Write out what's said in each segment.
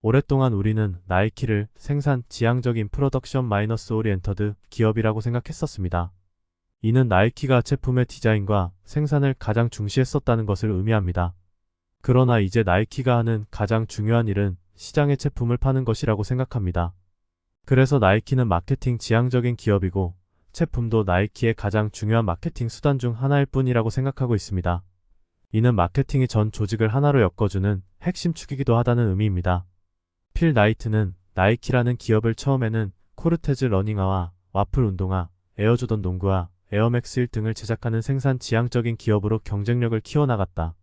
오랫동안 우리는 나이키를 생산 지향적인 프로덕션 마이너스 오리엔터드 기업이라고 생각했었습니다. 이는 나이키가 제품의 디자인과 생산을 가장 중시했었다는 것을 의미합니다. 그러나 이제 나이키가 하는 가장 중요한 일은 시장에 제품을 파는 것이라고 생각합니다. 그래서 나이키는 마케팅 지향적인 기업이고 제품도 나이키의 가장 중요한 마케팅 수단 중 하나일 뿐이라고 생각하고 있습니다. 이는 마케팅이 전 조직을 하나로 엮어주는 핵심 축이기도 하다는 의미입니다. 필 나이트는 나이키라는 기업을 처음에는 코르테즈 러닝화와 와플 운동화, 에어조던 농구화, 에어맥스 1 등을 제작하는 생산 지향적인 기업으로 경쟁력을 키워나갔다.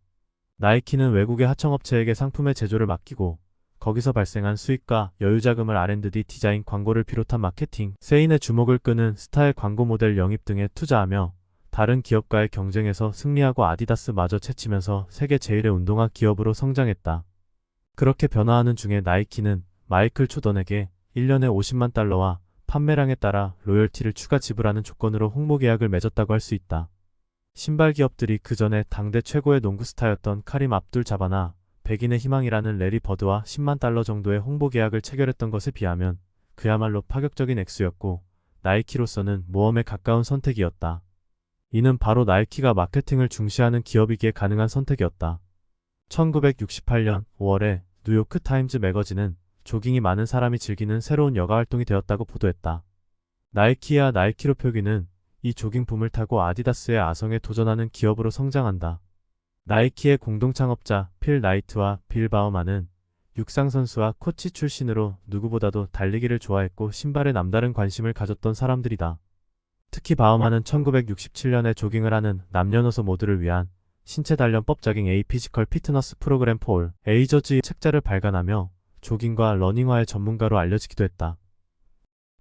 나이키는 외국의 하청업체에게 상품의 제조를 맡기고 거기서 발생한 수익과 여유자금을 R&D 디자인 광고를 비롯한 마케팅, 세인의 주목을 끄는 스타일 광고 모델 영입 등에 투자하며 다른 기업과의 경쟁에서 승리하고 아디다스마저 채치면서 세계 제1의 운동화 기업으로 성장했다. 그렇게 변화하는 중에 나이키는 마이클 조던에게 1년에 50만 달러와 판매량에 따라 로열티를 추가 지불하는 조건으로 홍보 계약을 맺었다고 할 수 있다. 신발 기업들이 그 전에 당대 최고의 농구 스타였던 카림 압둘 자바나 백인의 희망이라는 레리 버드와 10만 달러 정도의 홍보 계약을 체결했던 것에 비하면 그야말로 파격적인 액수였고 나이키로서는 모험에 가까운 선택이었다. 이는 바로 나이키가 마케팅을 중시하는 기업이기에 가능한 선택이었다. 1968년 5월에 뉴요크 타임즈 매거진은 조깅이 많은 사람이 즐기는 새로운 여가 활동이 되었다고 보도했다. 나이키와 나이키로 표기는 이 조깅붐을 타고 아디다스의 아성에 도전하는 기업으로 성장한다. 나이키의 공동창업자 필 나이트와 빌 바우만은 육상선수와 코치 출신으로 누구보다도 달리기를 좋아했고 신발에 남다른 관심을 가졌던 사람들이다. 특히 바우만은 1967년에 조깅을 하는 남녀노소 모두를 위한 신체 단련법 자깅 A 피지컬 피트너스 프로그램 폴 에이저즈의 책자를 발간하며 조깅과 러닝화의 전문가로 알려지기도 했다.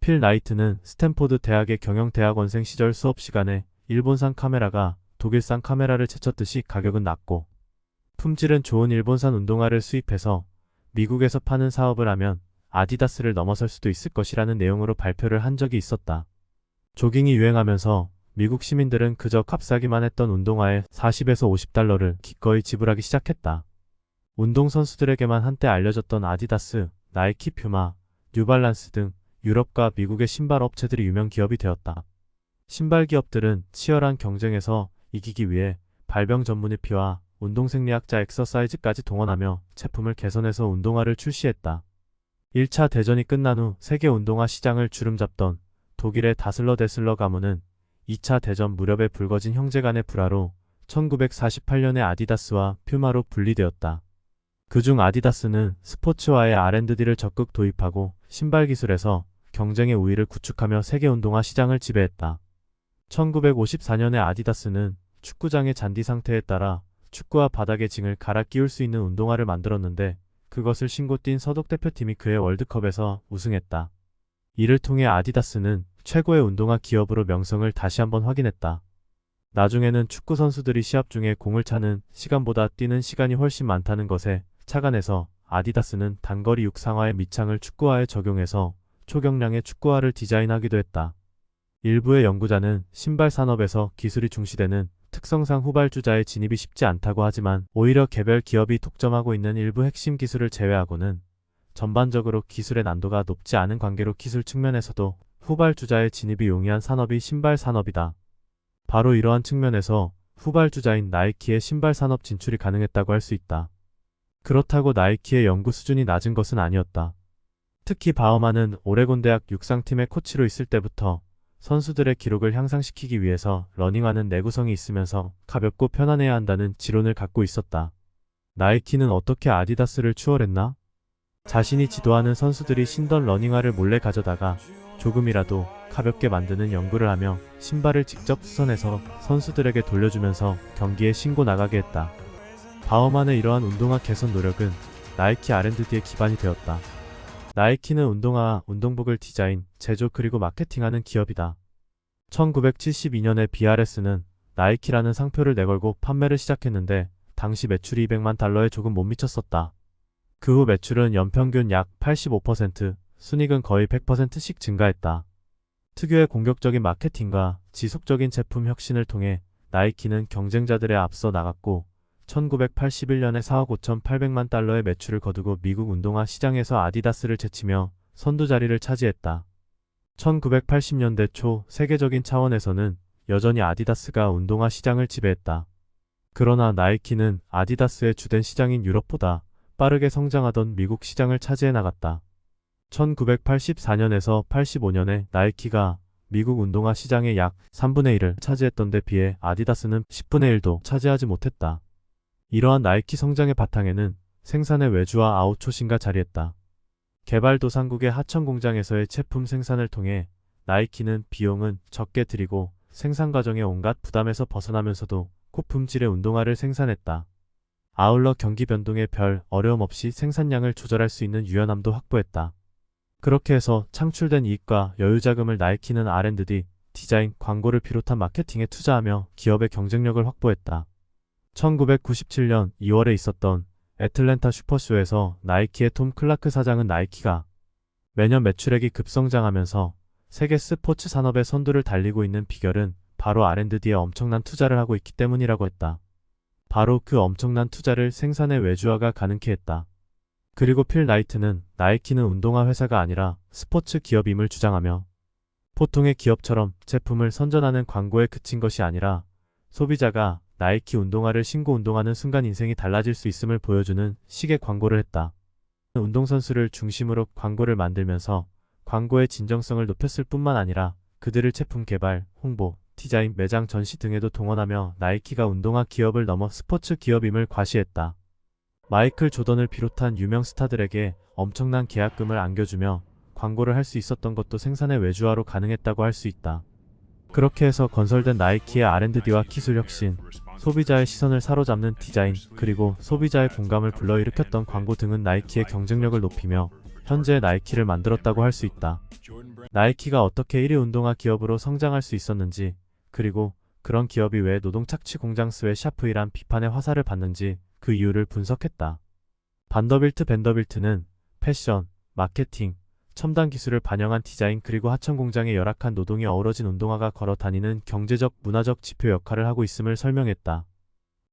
필 나이트는 스탠포드 대학의 경영대학원생 시절 수업 시간에 일본산 카메라가 독일산 카메라를 제쳤듯이 가격은 낮고 품질은 좋은 일본산 운동화를 수입해서 미국에서 파는 사업을 하면 아디다스를 넘어설 수도 있을 것이라는 내용으로 발표를 한 적이 있었다. 조깅이 유행하면서 미국 시민들은 그저 값싸기만 했던 운동화에 40에서 50달러를 기꺼이 지불하기 시작했다. 운동선수들에게만 한때 알려졌던 아디다스, 나이키, 퓨마, 뉴발란스 등 유럽과 미국의 신발 업체들이 유명 기업이 되었다. 신발 기업들은 치열한 경쟁에서 이기기 위해 발병 전문의 피와 운동생리학자 엑서사이즈까지 동원하며 제품을 개선해서 운동화를 출시했다. 1차 대전이 끝난 후 세계 운동화 시장을 주름잡던 독일의 다슬러 데슬러 가문은 2차 대전 무렵에 불거진 형제간의 불화로 1948년에 아디다스와 퓨마로 분리되었다. 그중 아디다스는 스포츠화의 R&D를 적극 도입하고 신발 기술에서 경쟁의 우위를 구축하며 세계 운동화 시장을 지배했다. 1954년에 아디다스는 축구장의 잔디 상태에 따라 축구화 바닥에 징을 갈아 끼울 수 있는 운동화를 만들었는데 그것을 신고 뛴 서독 대표팀이 그해 월드컵에서 우승했다. 이를 통해 아디다스는 최고의 운동화 기업으로 명성을 다시 한번 확인했다. 나중에는 축구 선수들이 시합 중에 공을 차는 시간보다 뛰는 시간이 훨씬 많다는 것에 착안해서 아디다스는 단거리 육상화의 밑창을 축구화에 적용해서 초경량의 축구화를 디자인하기도 했다. 일부의 연구자는 신발 산업에서 기술이 중시되는 특성상 후발주자의 진입이 쉽지 않다고 하지만 오히려 개별 기업이 독점하고 있는 일부 핵심 기술을 제외하고는 전반적으로 기술의 난도가 높지 않은 관계로 기술 측면에서도 후발주자의 진입이 용이한 산업이 신발 산업이다. 바로 이러한 측면에서 후발주자인 나이키의 신발 산업 진출이 가능했다고 할 수 있다. 그렇다고 나이키의 연구 수준이 낮은 것은 아니었다. 특히 바우만은 오레곤 대학 육상팀의 코치로 있을 때부터 선수들의 기록을 향상시키기 위해서 러닝화는 내구성이 있으면서 가볍고 편안해야 한다는 지론을 갖고 있었다. 나이키는 어떻게 아디다스를 추월했나? 자신이 지도하는 선수들이 신던 러닝화를 몰래 가져다가 조금이라도 가볍게 만드는 연구를 하며 신발을 직접 수선해서 선수들에게 돌려주면서 경기에 신고 나가게 했다. 바우만의 이러한 운동화 개선 노력은 나이키 R&D의 기반이 되었다. 나이키는 운동화와 운동복을 디자인, 제조 그리고 마케팅하는 기업이다. 1972년에 BRS는 나이키라는 상표를 내걸고 판매를 시작했는데 당시 매출이 200만 달러에 조금 못 미쳤었다. 그 후 매출은 연평균 약 85%, 순이익은 거의 100%씩 증가했다. 특유의 공격적인 마케팅과 지속적인 제품 혁신을 통해 나이키는 경쟁자들에 앞서 나갔고 1981년에 4억 5,800만 달러의 매출을 거두고 미국 운동화 시장에서 아디다스를 제치며 선두 자리를 차지했다. 1980년대 초 세계적인 차원에서는 여전히 아디다스가 운동화 시장을 지배했다. 그러나 나이키는 아디다스의 주된 시장인 유럽보다 빠르게 성장하던 미국 시장을 차지해 나갔다. 1984년에서 85년에 나이키가 미국 운동화 시장의 약 3분의 1을 차지했던 데 비해 아디다스는 10분의 1도 차지하지 못했다. 이러한 나이키 성장의 바탕에는 생산의 외주화 아웃소싱가 자리했다. 개발도상국의 하청 공장에서의 제품 생산을 통해 나이키는 비용은 적게 들이고 생산 과정의 온갖 부담에서 벗어나면서도 고품질의 운동화를 생산했다. 아울러 경기 변동에 별 어려움 없이 생산량을 조절할 수 있는 유연함도 확보했다. 그렇게 해서 창출된 이익과 여유자금을 나이키는 R&D, 디자인, 광고를 비롯한 마케팅에 투자하며 기업의 경쟁력을 확보했다. 1997년 2월에 있었던 애틀랜타 슈퍼쇼에서 나이키의 톰 클라크 사장은 나이키가 매년 매출액이 급성장하면서 세계 스포츠 산업의 선두를 달리고 있는 비결은 바로 R&D에 엄청난 투자를 하고 있기 때문이라고 했다. 바로 그 엄청난 투자를 생산의 외주화가 가능케 했다. 그리고 필 나이트는 나이키는 운동화 회사가 아니라 스포츠 기업임을 주장하며 보통의 기업처럼 제품을 선전하는 광고에 그친 것이 아니라 소비자가 나이키 운동화를 신고 운동하는 순간 인생이 달라질 수 있음을 보여주는 식의 광고를 했다. 운동선수를 중심으로 광고를 만들면서 광고의 진정성을 높였을 뿐만 아니라 그들을 제품 개발, 홍보, 디자인, 매장 전시 등에도 동원하며 나이키가 운동화 기업을 넘어 스포츠 기업임을 과시했다. 마이클 조던을 비롯한 유명 스타들에게 엄청난 계약금을 안겨주며 광고를 할 수 있었던 것도 생산의 외주화로 가능했다고 할 수 있다. 그렇게 해서 건설된 나이키의 R&D와 기술 혁신, 소비자의 시선을 사로잡는 디자인, 그리고 소비자의 공감을 불러일으켰던 광고 등은 나이키의 경쟁력을 높이며 현재의 나이키를 만들었다고 할 수 있다. 나이키가 어떻게 1위 운동화 기업으로 성장할 수 있었는지, 그리고 그런 기업이 왜 노동 착취 공장 스웨샤프이란 비판의 화살을 받는지 그 이유를 분석했다. 벤더빌트는 패션, 마케팅, 첨단 기술을 반영한 디자인 그리고 하청 공장의 열악한 노동이 어우러진 운동화가 걸어 다니는 경제적, 문화적 지표 역할을 하고 있음을 설명했다.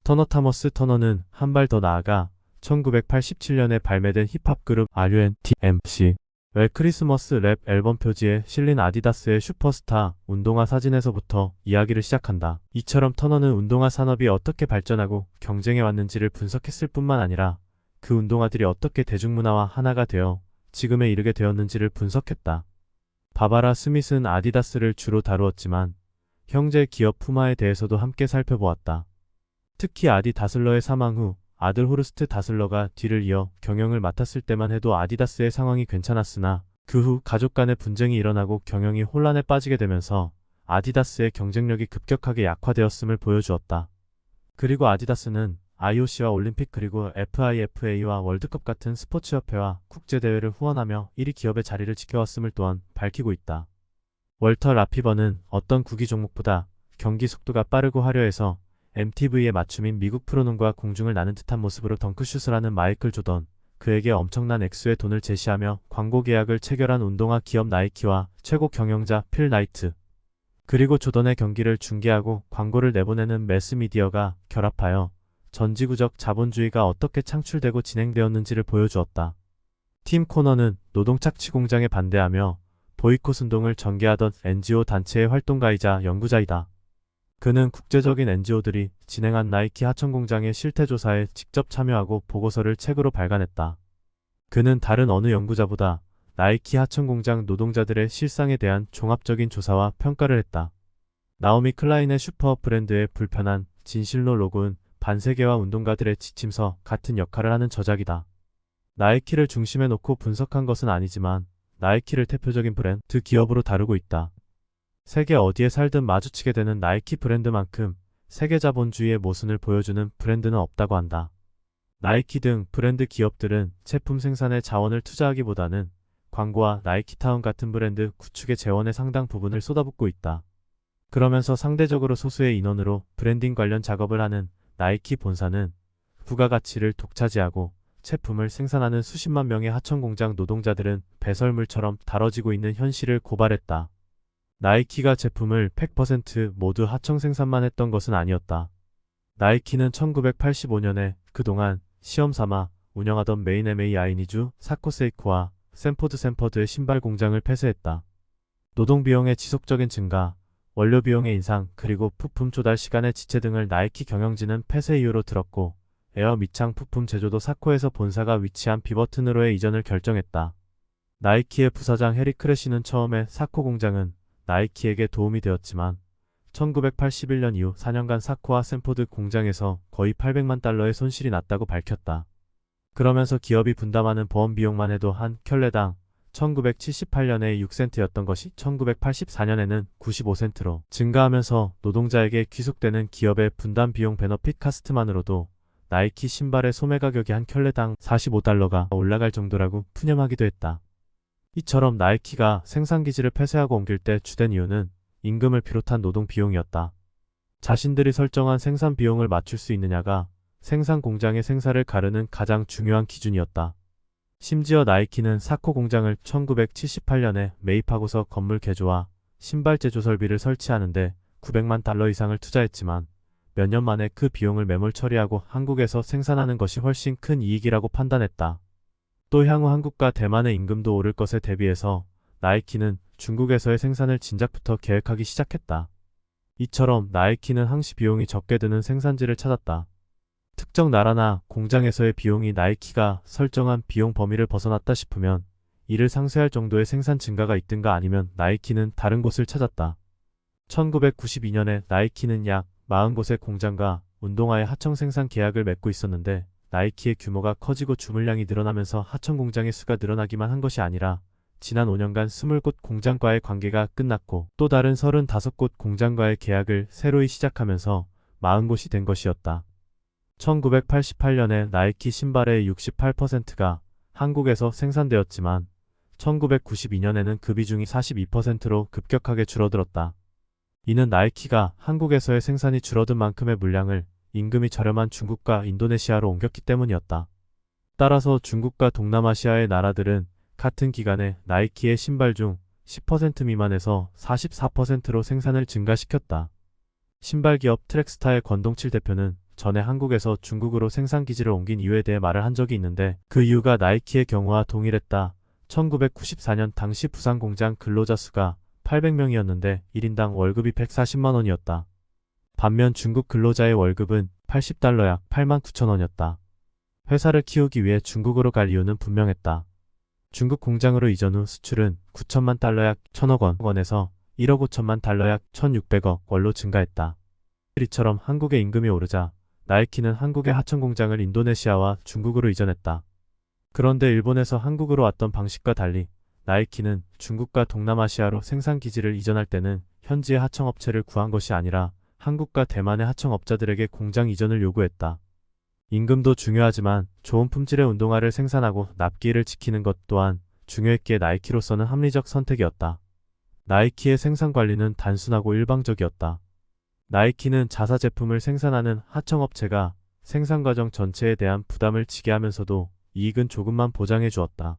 터너 터너는 한 발 더 나아가 1987년에 발매된 힙합 그룹 R.U.N.T.M.C. 의 크리스머스 랩 앨범 표지에 실린 아디다스의 슈퍼스타 운동화 사진에서부터 이야기를 시작한다. 이처럼 터너는 운동화 산업이 어떻게 발전하고 경쟁해 왔는지를 분석했을 뿐만 아니라 그 운동화들이 어떻게 대중문화와 하나가 되어 지금에 이르게 되었는지를 분석했다. 바바라 스미스는 아디다스를 주로 다루었지만 형제 기업 푸마에 대해서도 함께 살펴보았다. 특히 아디 다슬러의 사망 후 아들 호르스트 다슬러가 뒤를 이어 경영을 맡았을 때만 해도 아디다스의 상황이 괜찮았으나 그 후 가족 간의 분쟁이 일어나고 경영이 혼란에 빠지게 되면서 아디다스의 경쟁력이 급격하게 약화되었음을 보여주었다. 그리고 아디다스는 IOC와 올림픽 그리고 FIFA와 월드컵 같은 스포츠협회와 국제대회를 후원하며 1위 기업의 자리를 지켜왔음을 또한 밝히고 있다. 월터 라피버는 어떤 구기 종목보다 경기 속도가 빠르고 화려해서 MTV의 맞춤인 미국 프로농구와 공중을 나는 듯한 모습으로 덩크슛을 하는 마이클 조던, 그에게 엄청난 액수의 돈을 제시하며 광고 계약을 체결한 운동화 기업 나이키와 최고 경영자 필 나이트, 그리고 조던의 경기를 중계하고 광고를 내보내는 매스미디어가 결합하여 전지구적 자본주의가 어떻게 창출되고 진행되었는지를 보여주었다. 팀 코너는 노동착취 공장에 반대하며 보이콧 운동을 전개하던 NGO 단체의 활동가이자 연구자이다. 그는 국제적인 NGO들이 진행한 나이키 하청 공장의 실태조사에 직접 참여하고 보고서를 책으로 발간했다. 그는 다른 어느 연구자보다 나이키 하청 공장 노동자들의 실상에 대한 종합적인 조사와 평가를 했다. 나오미 클라인의 슈퍼 브랜드의 불편한 진실로 로고는 반세계화 운동가들의 지침서 같은 역할을 하는 저작이다. 나이키를 중심에 놓고 분석한 것은 아니지만 나이키를 대표적인 브랜드 기업으로 다루고 있다. 세계 어디에 살든 마주치게 되는 나이키 브랜드만큼 세계 자본주의의 모순을 보여주는 브랜드는 없다고 한다. 나이키 등 브랜드 기업들은 제품 생산에 자원을 투자하기보다는 광고와 나이키타운 같은 브랜드 구축의 재원의 상당 부분을 쏟아붓고 있다. 그러면서 상대적으로 소수의 인원으로 브랜딩 관련 작업을 하는 나이키 본사는 부가가치를 독차지하고 제품을 생산하는 수십만 명의 하청 공장 노동자들은 배설물처럼 다뤄지고 있는 현실을 고발했다. 나이키가 제품을 100% 모두 하청 생산만 했던 것은 아니었다. 나이키는 1985년에 그동안 시험삼아 운영하던 메인 MA 아이니주, 사코세이코와 샌포드의 신발 공장을 폐쇄했다. 노동비용의 지속적인 증가, 원료비용의 인상, 그리고 부품 조달 시간의 지체 등을 나이키 경영진은 폐쇄 이유로 들었고, 에어 밑창 부품 제조도 사코에서 본사가 위치한 비버튼으로의 이전을 결정했다. 나이키의 부사장 해리 크래시는 처음에 사코 공장은 나이키에게 도움이 되었지만 1981년 이후 4년간 사코와 샌포드 공장에서 거의 800만 달러의 손실이 났다고 밝혔다. 그러면서 기업이 분담하는 보험 비용만 해도 한 켤레당 1978년에 6센트였던 것이 1984년에는 95센트로 증가하면서 노동자에게 귀속되는 기업의 분담 비용 베너핏 카스트만으로도 나이키 신발의 소매 가격이 한 켤레당 45달러가 올라갈 정도라고 푸념하기도 했다. 이처럼 나이키가 생산기지를 폐쇄하고 옮길 때 주된 이유는 임금을 비롯한 노동 비용이었다. 자신들이 설정한 생산 비용을 맞출 수 있느냐가 생산 공장의 생사를 가르는 가장 중요한 기준이었다. 심지어 나이키는 사코 공장을 1978년에 매입하고서 건물 개조와 신발 제조 설비를 설치하는데 900만 달러 이상을 투자했지만 몇 년 만에 그 비용을 매몰 처리하고 한국에서 생산하는 것이 훨씬 큰 이익이라고 판단했다. 또 향후 한국과 대만의 임금도 오를 것에 대비해서 나이키는 중국에서의 생산을 진작부터 계획하기 시작했다. 이처럼 나이키는 항시 비용이 적게 드는 생산지를 찾았다. 특정 나라나 공장에서의 비용이 나이키가 설정한 비용 범위를 벗어났다 싶으면 이를 상쇄할 정도의 생산 증가가 있든가 아니면 나이키는 다른 곳을 찾았다. 1992년에 나이키는 약 40곳의 공장과 운동화의 하청 생산 계약을 맺고 있었는데 나이키의 규모가 커지고 주물량이 늘어나면서 하청 공장의 수가 늘어나기만 한 것이 아니라 지난 5년간 20곳 공장과의 관계가 끝났고 또 다른 35곳 공장과의 계약을 새로이 시작하면서 40곳이 된 것이었다. 1988년에 나이키 신발의 68%가 한국에서 생산되었지만 1992년에는 그 비중이 42%로 급격하게 줄어들었다. 이는 나이키가 한국에서의 생산이 줄어든 만큼의 물량을 임금이 저렴한 중국과 인도네시아로 옮겼기 때문이었다. 따라서 중국과 동남아시아의 나라들은 같은 기간에 나이키의 신발 중 10% 미만에서 44%로 생산을 증가시켰다. 신발기업 트랙스타의 권동칠 대표는 전에 한국에서 중국으로 생산기지를 옮긴 이유에 대해 말을 한 적이 있는데 그 이유가 나이키의 경우와 동일했다. 1994년 당시 부산 공장 근로자 수가 800명이었는데 1인당 월급이 140만 원이었다. 반면 중국 근로자의 월급은 80달러 약 89,000원이었다. 회사를 키우기 위해 중국으로 갈 이유는 분명했다. 중국 공장으로 이전 후 수출은 9천만 달러 약 1,000억 원에서 1억 5천만 달러 약 1,600억 원로 증가했다. 이처럼 한국의 임금이 오르자 나이키는 한국의 하청 공장을 인도네시아와 중국으로 이전했다. 그런데 일본에서 한국으로 왔던 방식과 달리 나이키는 중국과 동남아시아로 생산기지를 이전할 때는 현지의 하청업체를 구한 것이 아니라 한국과 대만의 하청업자들에게 공장 이전을 요구했다. 임금도 중요하지만 좋은 품질의 운동화를 생산하고 납기를 지키는 것 또한 중요했기에 나이키로서는 합리적 선택이었다. 나이키의 생산 관리는 단순하고 일방적이었다. 나이키는 자사 제품을 생산하는 하청업체가 생산 과정 전체에 대한 부담을 지게 하면서도 이익은 조금만 보장해 주었다.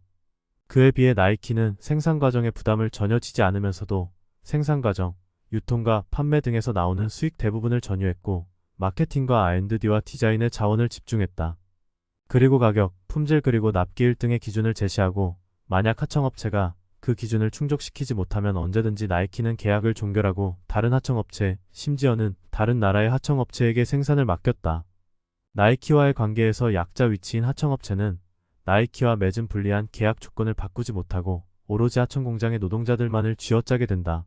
그에 비해 나이키는 생산 과정의 부담을 전혀 지지 않으면서도 생산 과정, 유통과 판매 등에서 나오는 수익 대부분을 전유했고 마케팅과 R&D와 디자인에 자원을 집중했다. 그리고 가격, 품질 그리고 납기일 등의 기준을 제시하고 만약 하청업체가 그 기준을 충족시키지 못하면 언제든지 나이키는 계약을 종결하고 다른 하청업체, 심지어는 다른 나라의 하청업체에게 생산을 맡겼다. 나이키와의 관계에서 약자 위치인 하청업체는 나이키와 맺은 불리한 계약 조건을 바꾸지 못하고 오로지 하청 공장의 노동자들만을 쥐어짜게 된다.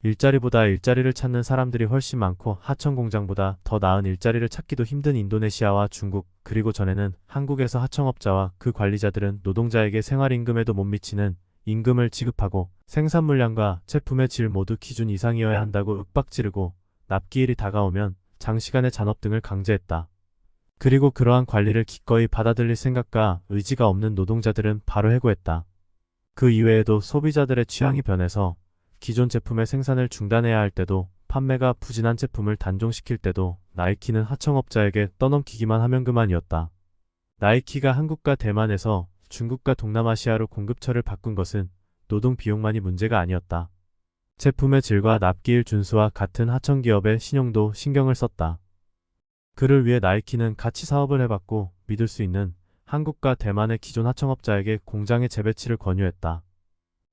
일자리보다 일자리를 찾는 사람들이 훨씬 많고 하청 공장보다 더 나은 일자리를 찾기도 힘든 인도네시아와 중국, 그리고 전에는 한국에서 하청업자와 그 관리자들은 노동자에게 생활임금에도 못 미치는 임금을 지급하고 생산 물량과 제품의 질 모두 기준 이상이어야 한다고 윽박지르고 납기일이 다가오면 장시간의 잔업 등을 강제했다. 그리고 그러한 관리를 기꺼이 받아들일 생각과 의지가 없는 노동자들은 바로 해고했다. 그 이외에도 소비자들의 취향이 변해서 기존 제품의 생산을 중단해야 할 때도 판매가 부진한 제품을 단종시킬 때도 나이키는 하청업자에게 떠넘기기만 하면 그만이었다. 나이키가 한국과 대만에서 중국과 동남아시아로 공급처를 바꾼 것은 노동 비용만이 문제가 아니었다. 제품의 질과 납기일 준수와 같은 하청기업의 신용도 신경을 썼다. 그를 위해 나이키는 같이 사업을 해봤고 믿을 수 있는 한국과 대만의 기존 하청업자에게 공장의 재배치를 권유했다.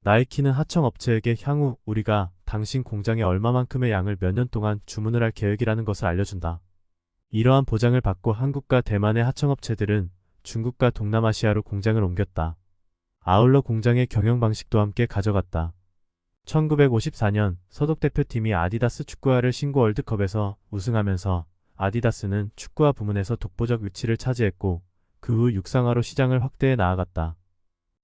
나이키는 하청업체에게 향후 우리가 당신 공장에 얼마만큼의 양을 몇 년 동안 주문을 할 계획이라는 것을 알려준다. 이러한 보장을 받고 한국과 대만의 하청업체들은 중국과 동남아시아로 공장을 옮겼다. 아울러 공장의 경영 방식도 함께 가져갔다. 1954년 서독 대표팀이 아디다스 축구화를 신고 월드컵에서 우승하면서 아디다스는 축구화 부문에서 독보적 위치를 차지했고 그 후 육상화로 시장을 확대해 나아갔다.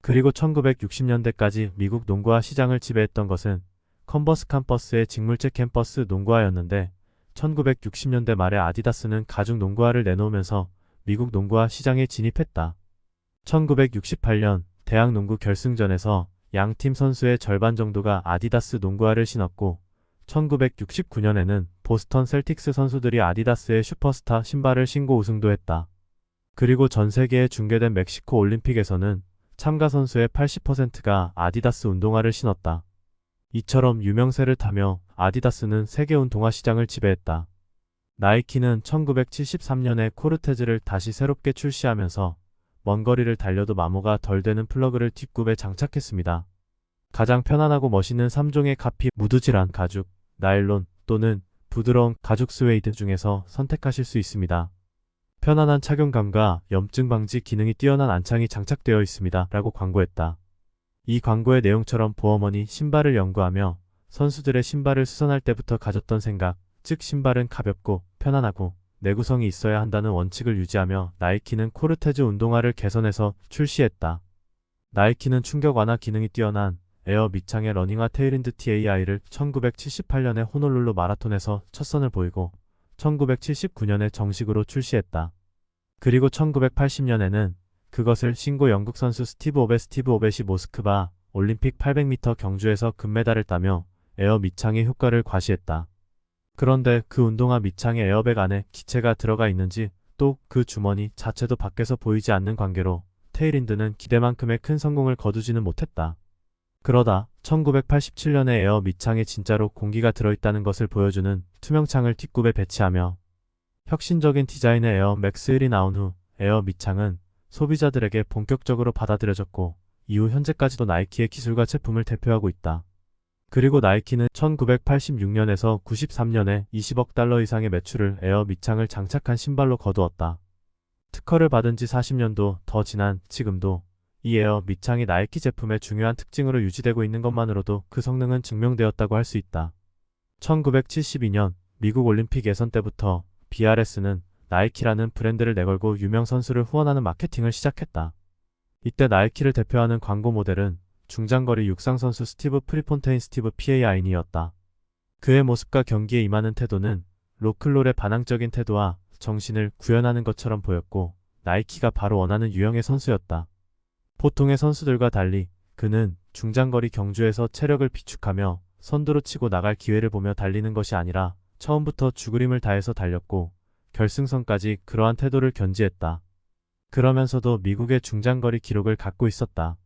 그리고 1960년대까지 미국 농구화 시장을 지배했던 것은 컨버스 캠퍼스의 직물제 캠퍼스 농구화였는데 1960년대 말에 아디다스는 가죽 농구화를 내놓으면서 미국 농구화 시장에 진입했다. 1968년 대학 농구 결승전에서 양팀 선수의 절반 정도가 아디다스 농구화를 신었고 1969년에는 보스턴 셀틱스 선수들이 아디다스의 슈퍼스타 신발을 신고 우승도 했다. 그리고 전 세계에 중계된 멕시코 올림픽에서는 참가 선수의 80%가 아디다스 운동화를 신었다. 이처럼 유명세를 타며 아디다스는 세계 운동화 시장을 지배했다. 나이키는 1973년에 코르테즈를 다시 새롭게 출시하면서 먼 거리를 달려도 마모가 덜 되는 플러그를 뒷굽에 장착했습니다. 가장 편안하고 멋있는 3종의 가피 무드질한 가죽, 나일론 또는 부드러운 가죽 스웨이드 중에서 선택하실 수 있습니다. 편안한 착용감과 염증 방지 기능이 뛰어난 안창이 장착되어 있습니다. 라고 광고했다. 이 광고의 내용처럼 보어먼이 신발을 연구하며 선수들의 신발을 수선할 때부터 가졌던 생각, 즉 신발은 가볍고 편안하고 내구성이 있어야 한다는 원칙을 유지하며 나이키는 코르테즈 운동화를 개선해서 출시했다. 나이키는 충격 완화 기능이 뛰어난 에어 밑창의 러닝화 테일윈드 TAI를 1978년에 호놀룰루 마라톤에서 첫 선을 보이고 1979년에 정식으로 출시했다. 그리고 1980년에는 그것을 신고 영국 선수 스티브 오벳이 모스크바 올림픽 800m 경주에서 금메달을 따며 에어 밑창의 효과를 과시했다. 그런데 그 운동화 밑창의 에어백 안에 기체가 들어가 있는지 또 그 주머니 자체도 밖에서 보이지 않는 관계로 테일윈드는 기대만큼의 큰 성공을 거두지는 못했다. 그러다 1987년에 에어 밑창에 진짜로 공기가 들어있다는 것을 보여주는 투명창을 뒷굽에 배치하며 혁신적인 디자인의 에어 맥스 1이 나온 후 에어 밑창은 소비자들에게 본격적으로 받아들여졌고 이후 현재까지도 나이키의 기술과 제품을 대표하고 있다. 그리고 나이키는 1986년에서 93년에 20억 달러 이상의 매출을 에어 밑창을 장착한 신발로 거두었다. 특허를 받은 지 40년도 더 지난 지금도 이 에어 밑창이 나이키 제품의 중요한 특징으로 유지되고 있는 것만으로도 그 성능은 증명되었다고 할 수 있다. 1972년 미국 올림픽 예선 때부터 BRS는 나이키라는 브랜드를 내걸고 유명 선수를 후원하는 마케팅을 시작했다. 이때 나이키를 대표하는 광고 모델은 중장거리 육상 선수 스티브 프리폰테인 스티브 PAIN이었다. 그의 모습과 경기에 임하는 태도는 로클롤의 반항적인 태도와 정신을 구현하는 것처럼 보였고 나이키가 바로 원하는 유형의 선수였다. 보통의 선수들과 달리 그는 중장거리 경주에서 체력을 비축하며 선두로 치고 나갈 기회를 보며 달리는 것이 아니라 처음부터 죽을 힘을 다해서 달렸고 결승선까지 그러한 태도를 견지했다. 그러면서도 미국의 중장거리 기록을 갖고 있었다.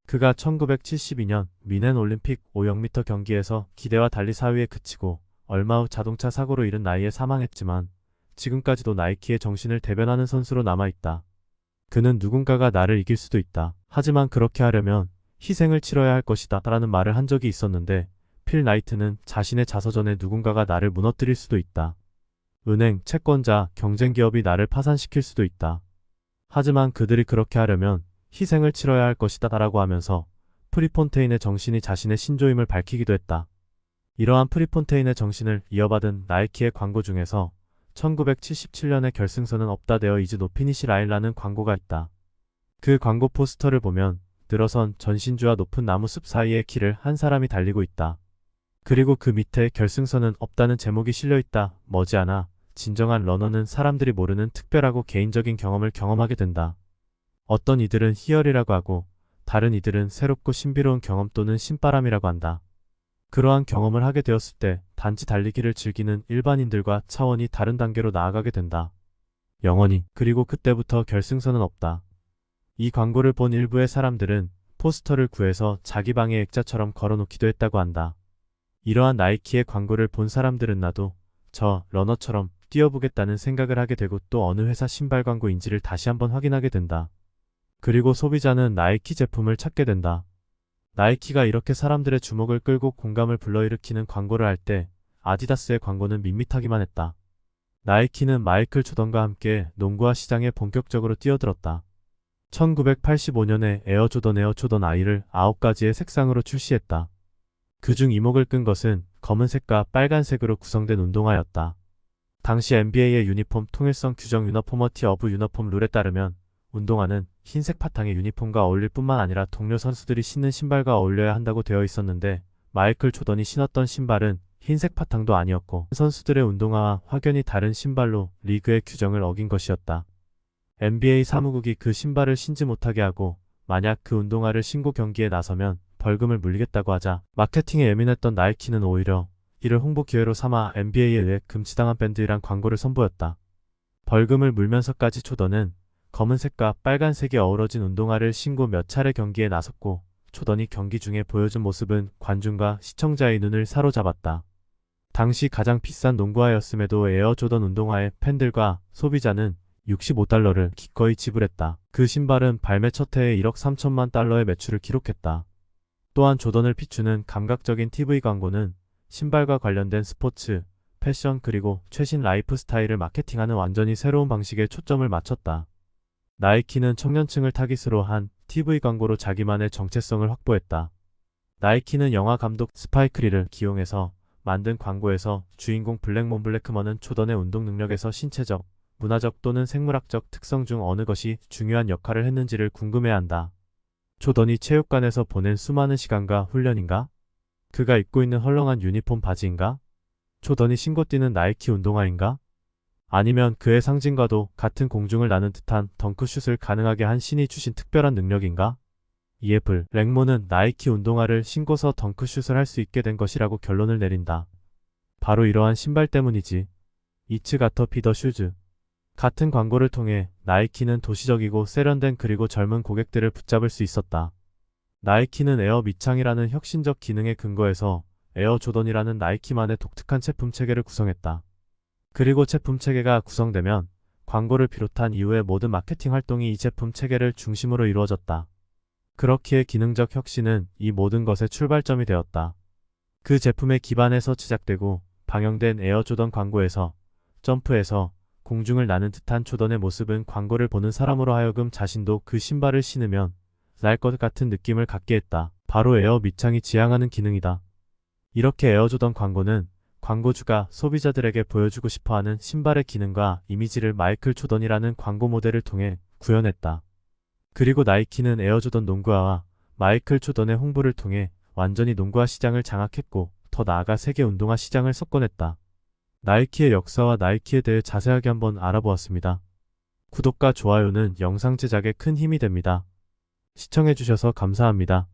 그가 1972년 미넨 올림픽 500m 경기에서 기대와 달리 4위에 그치고 얼마 후 자동차 사고로 이른 나이에 사망했지만 지금까지도 나이키의 정신을 대변하는 선수로 남아있다. 그는 누군가가 나를 이길 수도 있다. 하지만 그렇게 하려면 희생을 치러야 할 것이다. 라는 말을 한 적이 있었는데 필 나이트는 자신의 자서전에 누군가가 나를 무너뜨릴 수도 있다. 은행, 채권자, 경쟁기업이 나를 파산시킬 수도 있다. 하지만 그들이 그렇게 하려면 희생을 치러야 할 것이다. 라고 하면서 프리폰테인의 정신이 자신의 신조임을 밝히기도 했다. 이러한 프리폰테인의 정신을 이어받은 나이키의 광고 중에서 1977년의 결승선은 없다 되어 이즈 노 피니시 라인라는 광고가 있다. 그 광고 포스터를 보면 늘어선 전신주와 높은 나무 숲 사이에 길을 한 사람이 달리고 있다. 그리고 그 밑에 결승선은 없다는 제목이 실려있다. 머지않아 진정한 러너는 사람들이 모르는 특별하고 개인적인 경험을 경험하게 된다. 어떤 이들은 희열이라고 하고 다른 이들은 새롭고 신비로운 경험 또는 신바람이라고 한다. 그러한 경험을 하게 되었을 때 단지 달리기를 즐기는 일반인들과 차원이 다른 단계로 나아가게 된다. 영원히. 그리고 그때부터 결승선은 없다. 이 광고를 본 일부의 사람들은 포스터를 구해서 자기 방에 액자처럼 걸어놓기도 했다고 한다. 이러한 나이키의 광고를 본 사람들은 나도 저 러너처럼 뛰어보겠다는 생각을 하게 되고 또 어느 회사 신발 광고인지를 다시 한번 확인하게 된다. 그리고 소비자는 나이키 제품을 찾게 된다. 나이키가 이렇게 사람들의 주목을 끌고 공감을 불러일으키는 광고를 할 때 아디다스의 광고는 밋밋하기만 했다. 나이키는 마이클 조던과 함께 농구화 시장에 본격적으로 뛰어들었다. 1985년에 에어 조던 아이를 9가지의 색상으로 출시했다. 그중 이목을 끈 것은 검은색과 빨간색으로 구성된 운동화였다. 당시 NBA의 유니폼 통일성 규정 유니포머티 어브 유니폼 룰에 따르면 운동화는 흰색 바탕의 유니폼과 어울릴 뿐만 아니라 동료 선수들이 신는 신발과 어울려야 한다고 되어 있었는데 마이클 조던이 신었던 신발은 흰색 바탕도 아니었고 선수들의 운동화와 확연히 다른 신발로 리그의 규정을 어긴 것이었다. NBA 사무국이 그 신발을 신지 못하게 하고 만약 그 운동화를 신고 경기에 나서면 벌금을 물리겠다고 하자 마케팅에 예민했던 나이키는 오히려 이를 홍보 기회로 삼아 NBA에 의해 금지당한 밴드이란 광고를 선보였다. 벌금을 물면서까지 조던은 검은색과 빨간색이 어우러진 운동화를 신고 몇 차례 경기에 나섰고 조던이 경기 중에 보여준 모습은 관중과 시청자의 눈을 사로잡았다. 당시 가장 비싼 농구화였음에도 에어 조던 운동화의 팬들과 소비자는 $65를 기꺼이 지불했다. 그 신발은 발매 첫 해에 1억 3천만 달러의 매출을 기록했다. 또한 조던을 비추는 감각적인 TV 광고는 신발과 관련된 스포츠, 패션 그리고 최신 라이프 스타일을 마케팅하는 완전히 새로운 방식에 초점을 맞췄다. 나이키는 청년층을 타깃으로 한 TV 광고로 자기만의 정체성을 확보했다. 나이키는 영화 감독 스파이크 리를 기용해서 만든 광고에서 주인공 블랙 몬블레크먼은 조던의 운동 능력에서 신체적, 문화적 또는 생물학적 특성 중 어느 것이 중요한 역할을 했는지를 궁금해한다. 조던이 체육관에서 보낸 수많은 시간과 훈련인가? 그가 입고 있는 헐렁한 유니폼 바지인가? 조던이 신고 뛰는 나이키 운동화인가? 아니면 그의 상징과도 같은 공중을 나는 듯한 덩크슛을 가능하게 한 신이 주신 특별한 능력인가? 이에 블랙몬은 나이키 운동화를 신고서 덩크슛을 할 수 있게 된 것이라고 결론을 내린다. 바로 이러한 신발 때문이지. 이츠 가터 피더 슈즈. 같은 광고를 통해 나이키는 도시적이고 세련된 그리고 젊은 고객들을 붙잡을 수 있었다. 나이키는 에어 밑창이라는 혁신적 기능에 근거해서 에어 조던이라는 나이키만의 독특한 제품 체계를 구성했다. 그리고 제품 체계가 구성되면 광고를 비롯한 이후의 모든 마케팅 활동이 이 제품 체계를 중심으로 이루어졌다. 그렇기에 기능적 혁신은 이 모든 것의 출발점이 되었다. 그 제품의 기반에서 제작되고 방영된 에어 조던 광고에서 점프해서 공중을 나는 듯한 조던의 모습은 광고를 보는 사람으로 하여금 자신도 그 신발을 신으면 날 것 같은 느낌을 갖게 했다. 바로 에어 밑창이 지향하는 기능이다. 이렇게 에어 조던 광고는 광고주가 소비자들에게 보여주고 싶어하는 신발의 기능과 이미지를 마이클 조던이라는 광고 모델을 통해 구현했다. 그리고 나이키는 에어 조던 농구화와 마이클 조던의 홍보를 통해 완전히 농구화 시장을 장악했고 더 나아가 세계 운동화 시장을 석권했다. 나이키의 역사와 나이키에 대해 자세하게 한번 알아보았습니다. 구독과 좋아요는 영상 제작에 큰 힘이 됩니다. 시청해주셔서 감사합니다.